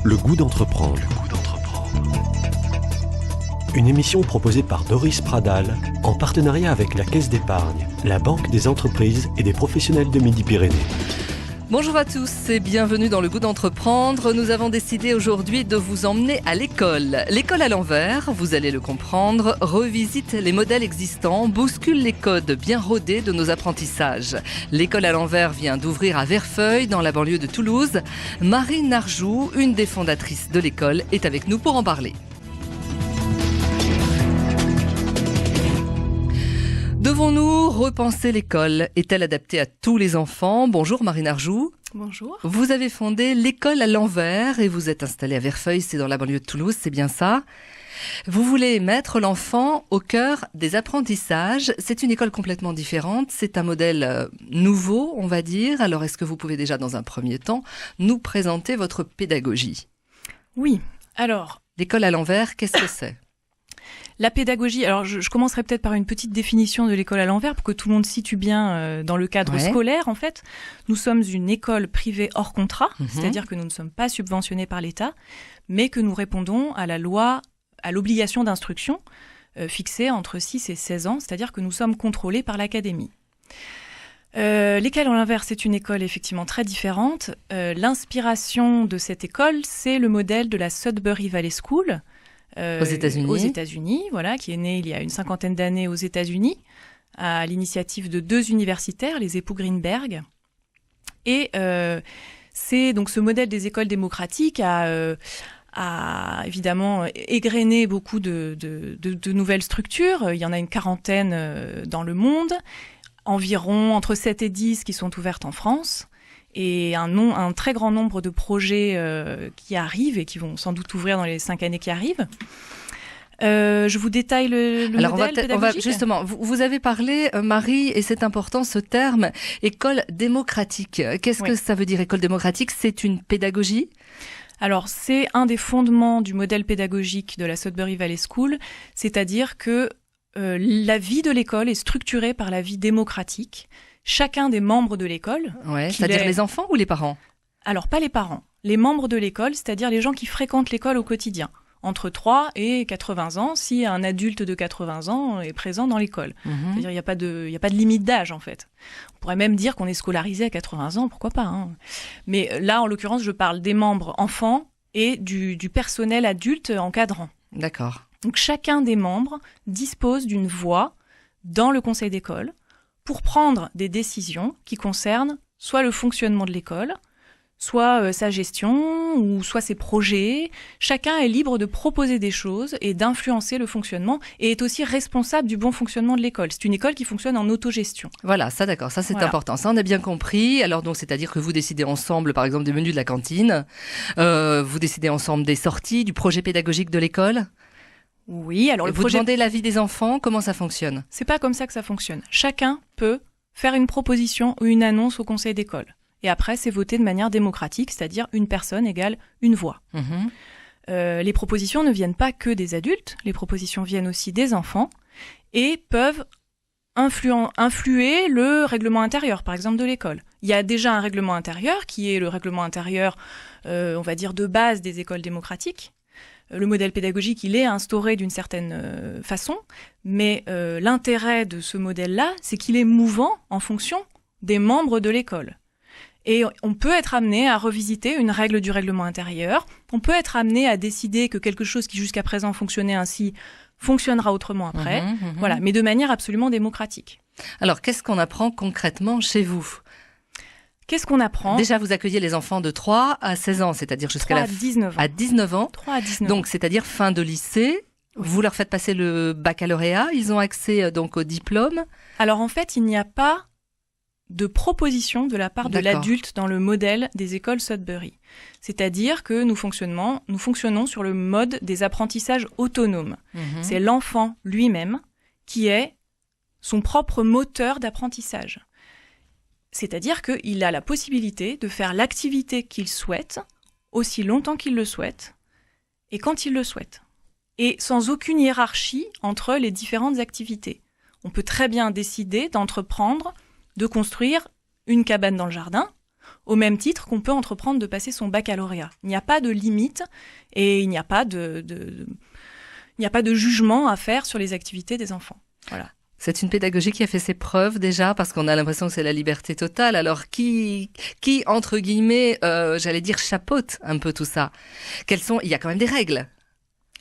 Le goût d'entreprendre. Une émission proposée par Doris Pradal en partenariat avec la Caisse d'épargne, la Banque des entreprises et des professionnels de Midi-Pyrénées. Bonjour à tous et bienvenue dans Le Goût d'entreprendre. Nous avons décidé aujourd'hui de vous emmener à l'école. L'école à l'envers, vous allez le comprendre, revisite les modèles existants, bouscule les codes bien rodés de nos apprentissages. L'école à l'envers vient d'ouvrir à Verfeil, dans la banlieue de Toulouse. Marie Narjou, une des fondatrices de l'école, est avec nous pour en parler. Devons-nous repenser l'école? Est-elle adaptée à tous les enfants? Bonjour Marie Narjou. Bonjour. Vous avez fondé l'école à l'envers et vous êtes installée à Verfeil, c'est dans la banlieue de Toulouse, c'est bien ça? Vous voulez mettre l'enfant au cœur des apprentissages. C'est une école complètement différente, c'est un modèle nouveau, on va dire. Alors est-ce que vous pouvez déjà, dans un premier temps, nous présenter votre pédagogie? Oui, alors... L'école à l'envers, qu'est-ce que c'est? La pédagogie, alors je commencerai peut-être par une petite définition de l'école à l'envers pour que tout le monde situe bien dans le cadre scolaire en fait. Nous sommes une école privée hors contrat, c'est-à-dire que nous ne sommes pas subventionnés par l'État, mais que nous répondons à la loi, à l'obligation d'instruction fixée entre 6 et 16 ans, c'est-à-dire que nous sommes contrôlés par l'académie. L'école à l'envers, c'est une école effectivement très différente. L'inspiration de cette école, c'est le modèle de la Sudbury Valley School, aux États-Unis, voilà, qui est né il y a une 50aine d'années aux États-Unis, à l'initiative de 2 universitaires, les époux Greenberg. Et c'est donc ce modèle des écoles démocratiques a évidemment égrené beaucoup de nouvelles structures. Il y en a une 40aine dans le monde, environ entre 7 et 10 qui sont ouvertes en France. Et un très grand nombre de projets qui arrivent et qui vont sans doute ouvrir dans les 5 années qui arrivent. Je vous détaille le modèle pédagogique. Justement, vous avez parlé, Marie, et c'est important ce terme, école démocratique. Qu'est-ce que ça veut dire, école démocratique? C'est une pédagogie? Alors, c'est un des fondements du modèle pédagogique de la Sudbury Valley School, c'est-à-dire que la vie de l'école est structurée par la vie démocratique. Chacun des membres de l'école... c'est-à-dire les enfants ou les parents? Alors, pas les parents. Les membres de l'école, c'est-à-dire les gens qui fréquentent l'école au quotidien. Entre 3 et 80 ans, si un adulte de 80 ans est présent dans l'école. C'est-à-dire il n'y a pas de limite d'âge, en fait. On pourrait même dire qu'on est scolarisé à 80 ans, pourquoi pas, hein. Mais là, en l'occurrence, je parle des membres enfants et du personnel adulte encadrant. D'accord. Donc, chacun des membres dispose d'une voix dans le conseil d'école pour prendre des décisions qui concernent soit le fonctionnement de l'école, soit sa gestion, ou soit ses projets. Chacun est libre de proposer des choses et d'influencer le fonctionnement, et est aussi responsable du bon fonctionnement de l'école. C'est une école qui fonctionne en autogestion. Voilà, ça d'accord, ça c'est important. Ça on a bien compris. Alors donc c'est-à-dire que vous décidez ensemble, par exemple, des menus de la cantine, vous décidez ensemble des sorties, du projet pédagogique de l'école? Oui, alors vous demandez l'avis des enfants, comment ça fonctionne? C'est pas comme ça que ça fonctionne. Chacun peut faire une proposition ou une annonce au conseil d'école. Et après, c'est voté de manière démocratique, c'est-à-dire une personne égale une voix. Les propositions ne viennent pas que des adultes, les propositions viennent aussi des enfants et peuvent influer le règlement intérieur, par exemple, de l'école. Il y a déjà un règlement intérieur qui est le règlement intérieur, on va dire, de base des écoles démocratiques. Le modèle pédagogique, il est instauré d'une certaine façon, mais l'intérêt de ce modèle-là, c'est qu'il est mouvant en fonction des membres de l'école. Et on peut être amené à revisiter une règle du règlement intérieur, on peut être amené à décider que quelque chose qui jusqu'à présent fonctionnait ainsi fonctionnera autrement après, voilà, mais de manière absolument démocratique. Alors, qu'est-ce qu'on apprend concrètement chez vous ? Qu'est-ce qu'on apprend ? Déjà, vous accueillez les enfants de 3 à 16 ans, c'est-à-dire jusqu'à 19 ans. À 19 ans. 3 à 19 donc, ans. c'est-à-dire fin de lycée. Oui. Vous leur faites passer le baccalauréat. Ils ont accès donc au diplôme. Alors, en fait, il n'y a pas de proposition de la part de l'adulte dans le modèle des écoles Sudbury. C'est-à-dire que nous fonctionnons sur le mode des apprentissages autonomes. C'est l'enfant lui-même qui est son propre moteur d'apprentissage. C'est-à-dire qu'il a la possibilité de faire l'activité qu'il souhaite, aussi longtemps qu'il le souhaite, et quand il le souhaite. Et sans aucune hiérarchie entre les différentes activités. On peut très bien décider d'entreprendre, de construire une cabane dans le jardin, au même titre qu'on peut entreprendre de passer son baccalauréat. Il n'y a pas de limite et il n'y a pas de jugement à faire sur les activités des enfants. Voilà. C'est une pédagogie qui a fait ses preuves déjà, parce qu'on a l'impression que c'est la liberté totale. Alors qui entre guillemets, j'allais dire, chapeaute un peu tout ça? Il y a quand même des règles.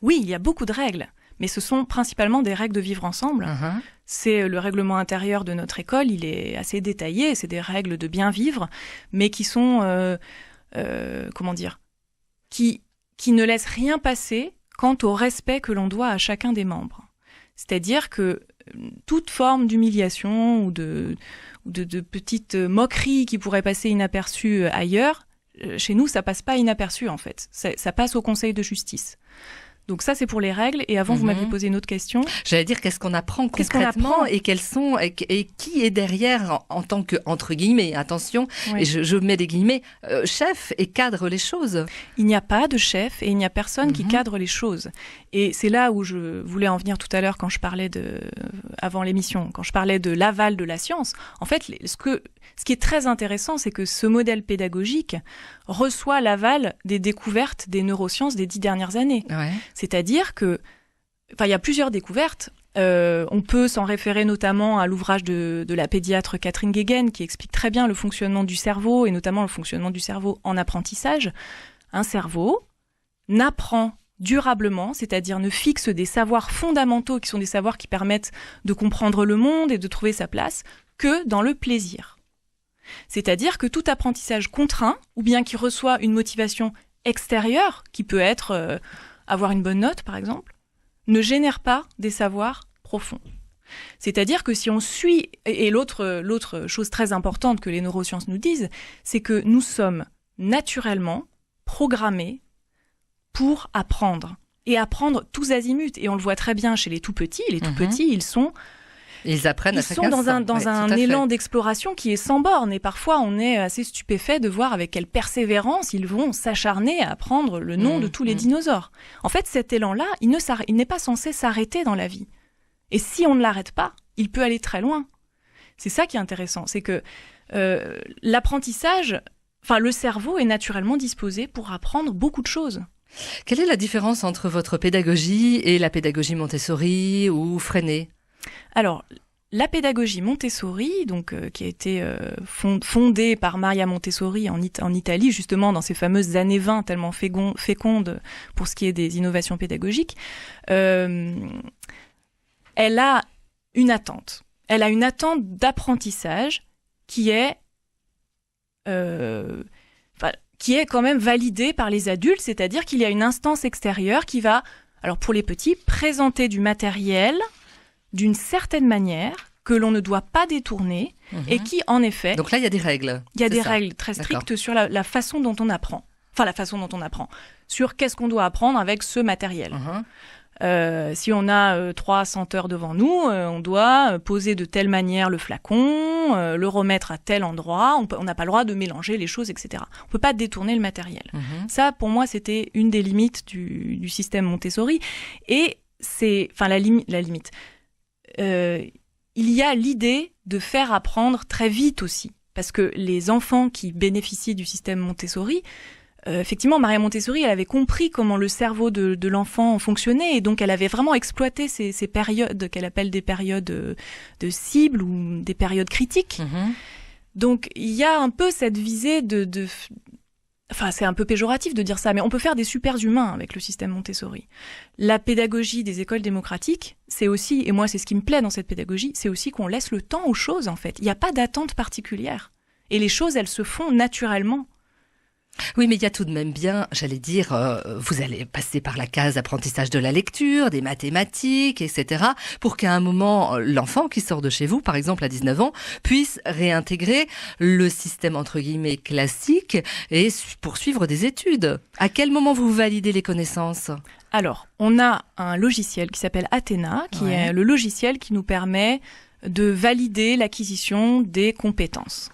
Oui, il y a beaucoup de règles, mais ce sont principalement des règles de vivre ensemble. Uh-huh. C'est le règlement intérieur de notre école, il est assez détaillé, c'est des règles de bien vivre, mais qui sont, qui ne laissent rien passer quant au respect que l'on doit à chacun des membres. C'est-à-dire que toute forme d'humiliation ou de petites moqueries qui pourraient passer inaperçues ailleurs, chez nous, ça passe pas inaperçu en fait. Ça passe au conseil de justice. Donc ça, c'est pour les règles. Et avant, vous m'aviez posé une autre question. J'allais dire, qu'est-ce qu'on apprend concrètement et quels sont et qui est derrière en tant que, entre guillemets, attention, oui. Et je mets des guillemets, chef et cadre les choses. Il n'y a pas de chef et il n'y a personne qui cadre les choses. Et c'est là où je voulais en venir tout à l'heure quand je parlais avant l'émission, quand je parlais de l'aval de la science. En fait, ce qui est très intéressant, c'est que ce modèle pédagogique reçoit l'aval des découvertes des neurosciences des 10 dernières années. Ouais. C'est-à-dire que, il y a plusieurs découvertes. On peut s'en référer notamment à l'ouvrage de la pédiatre Catherine Guéguen, qui explique très bien le fonctionnement du cerveau, et notamment le fonctionnement du cerveau en apprentissage. Un cerveau n'apprend durablement, c'est-à-dire ne fixe des savoirs fondamentaux, qui sont des savoirs qui permettent de comprendre le monde et de trouver sa place, que dans le plaisir. C'est-à-dire que tout apprentissage contraint, ou bien qui reçoit une motivation extérieure, qui peut être avoir une bonne note par exemple, ne génère pas des savoirs profonds. C'est-à-dire que si on suit, et l'autre chose très importante que les neurosciences nous disent, c'est que nous sommes naturellement programmés pour apprendre, et apprendre tous azimuts. Et on le voit très bien chez les tout-petits. Les tout-petits, ils apprennent à chaque instant. Ils sont dans un élan d'exploration qui est sans borne. Et parfois, on est assez stupéfait de voir avec quelle persévérance ils vont s'acharner à apprendre le nom de tous les dinosaures. En fait, cet élan-là, il n'est pas censé s'arrêter dans la vie. Et si on ne l'arrête pas, il peut aller très loin. C'est ça qui est intéressant. C'est que l'apprentissage, le cerveau est naturellement disposé pour apprendre beaucoup de choses. Quelle est la différence entre votre pédagogie et la pédagogie Montessori ou Freinet ? Alors, la pédagogie Montessori, donc qui a été fondée par Maria Montessori en Italie, justement dans ces fameuses années 20 tellement fécondes pour ce qui est des innovations pédagogiques, elle a une attente. Elle a une attente d'apprentissage qui est quand même validée par les adultes, c'est-à-dire qu'il y a une instance extérieure qui va, alors pour les petits, présenter du matériel d'une certaine manière que l'on ne doit pas détourner et qui, en effet... Donc là, il y a des règles. Il y a des règles très strictes sur la façon dont on apprend. Enfin, la façon dont on apprend. Sur qu'est-ce qu'on doit apprendre avec ce matériel. Si on a 3 senteurs devant nous, on doit poser de telle manière le flacon, le remettre à tel endroit. On n'a pas le droit de mélanger les choses, etc. On peut pas détourner le matériel. Ça, pour moi, c'était une des limites du système Montessori. Et c'est... la limite... il y a l'idée de faire apprendre très vite aussi. Parce que les enfants qui bénéficient du système Montessori, effectivement, Maria Montessori, elle avait compris comment le cerveau de l'enfant fonctionnait, et donc elle avait vraiment exploité ces périodes qu'elle appelle des périodes de cible ou des périodes critiques. Donc il y a un peu cette visée Enfin, c'est un peu péjoratif de dire ça, mais on peut faire des super humains avec le système Montessori. La pédagogie des écoles démocratiques, c'est aussi, et moi c'est ce qui me plaît dans cette pédagogie, c'est aussi qu'on laisse le temps aux choses en fait. Il n'y a pas d'attente particulière. Et les choses, elles se font naturellement. Oui, mais il y a tout de même bien, j'allais dire, vous allez passer par la case apprentissage de la lecture, des mathématiques, etc., pour qu'à un moment, l'enfant qui sort de chez vous, par exemple à 19 ans, puisse réintégrer le système, entre guillemets, classique et poursuivre des études. À quel moment vous validez les connaissances ? Alors, on a un logiciel qui s'appelle Athéna, qui est le logiciel qui nous permet de valider l'acquisition des compétences.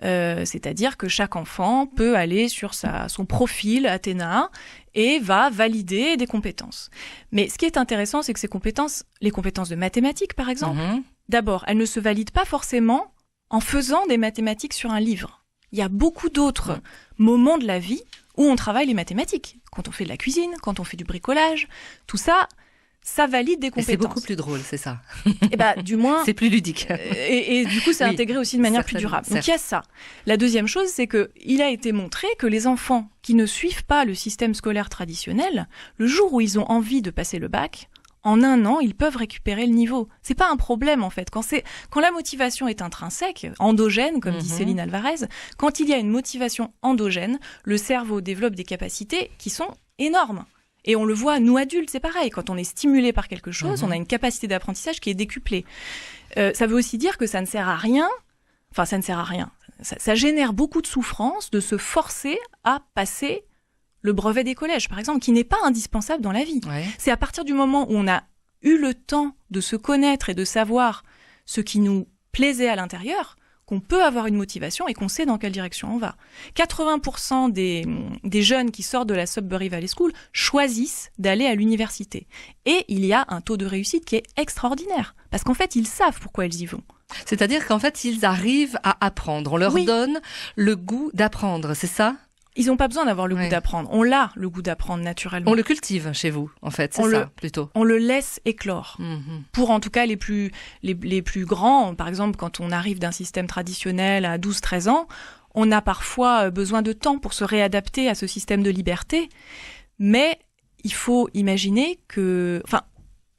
C'est-à-dire que chaque enfant peut aller sur son profil Athéna et va valider des compétences. Mais ce qui est intéressant, c'est que ces compétences, les compétences de mathématiques par exemple, d'abord, elles ne se valident pas forcément en faisant des mathématiques sur un livre. il y a beaucoup d'autres moments de la vie où on travaille les mathématiques. Quand on fait de la cuisine, quand on fait du bricolage, tout ça, ça valide des compétences. Et c'est beaucoup plus drôle, c'est ça. Et du moins... c'est plus ludique. Et du coup, c'est intégré aussi de manière plus durable. Donc il y a ça. La deuxième chose, c'est que il a été montré que les enfants qui ne suivent pas le système scolaire traditionnel, le jour où ils ont envie de passer le bac, en 1 an, ils peuvent récupérer le niveau. C'est pas un problème, en fait. Quand la motivation est intrinsèque, endogène, comme dit Céline Alvarez, quand il y a une motivation endogène, le cerveau développe des capacités qui sont énormes. Et on le voit, nous adultes, c'est pareil. Quand on est stimulé par quelque chose, on a une capacité d'apprentissage qui est décuplée. Ça veut aussi dire que ça ne sert à rien. Enfin, ça ne sert à rien. Ça génère beaucoup de souffrance de se forcer à passer le brevet des collèges, par exemple, qui n'est pas indispensable dans la vie. Ouais. C'est à partir du moment où on a eu le temps de se connaître et de savoir ce qui nous plaisait à l'intérieur, qu'on peut avoir une motivation et qu'on sait dans quelle direction on va. 80% des jeunes qui sortent de la Sudbury Valley School choisissent d'aller à l'université. Et il y a un taux de réussite qui est extraordinaire. Parce qu'en fait, ils savent pourquoi ils y vont. C'est-à-dire qu'en fait, ils arrivent à apprendre. On leur donne le goût d'apprendre, c'est ça ? Ils n'ont pas besoin d'avoir le goût d'apprendre. On l'a, le goût d'apprendre, naturellement. On le cultive chez vous, en fait, c'est ça, plutôt. On le laisse éclore. Pour, en tout cas, les plus grands, par exemple, quand on arrive d'un système traditionnel à 12-13 ans, on a parfois besoin de temps pour se réadapter à ce système de liberté. Mais il faut imaginer que... Enfin,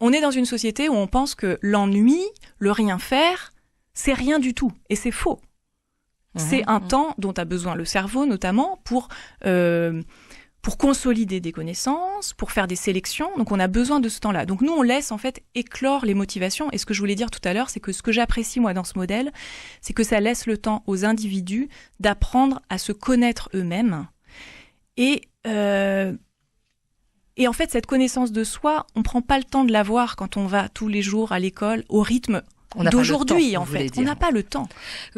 on est dans une société où on pense que l'ennui, le rien faire, c'est rien du tout. Et c'est faux. C'est un temps dont a besoin le cerveau, notamment, pour consolider des connaissances, pour faire des sélections. Donc, on a besoin de ce temps-là. Donc, nous, on laisse, en fait, éclore les motivations. Et ce que je voulais dire tout à l'heure, c'est que ce que j'apprécie, moi, dans ce modèle, c'est que ça laisse le temps aux individus d'apprendre à se connaître eux-mêmes. Et en fait, cette connaissance de soi, on prend pas le temps de l'avoir quand on va tous les jours à l'école au rythme d'aujourd'hui, en fait. On n'a pas le temps.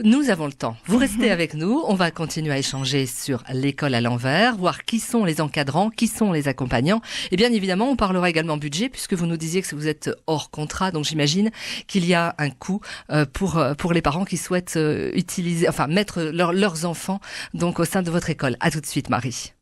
Nous avons le temps. Vous restez avec nous. On va continuer à échanger sur l'école à l'envers, voir qui sont les encadrants, qui sont les accompagnants. Et bien évidemment, on parlera également budget, puisque vous nous disiez que vous êtes hors contrat. Donc j'imagine qu'il y a un coût pour les parents qui souhaitent mettre leurs enfants donc au sein de votre école. À tout de suite, Marie.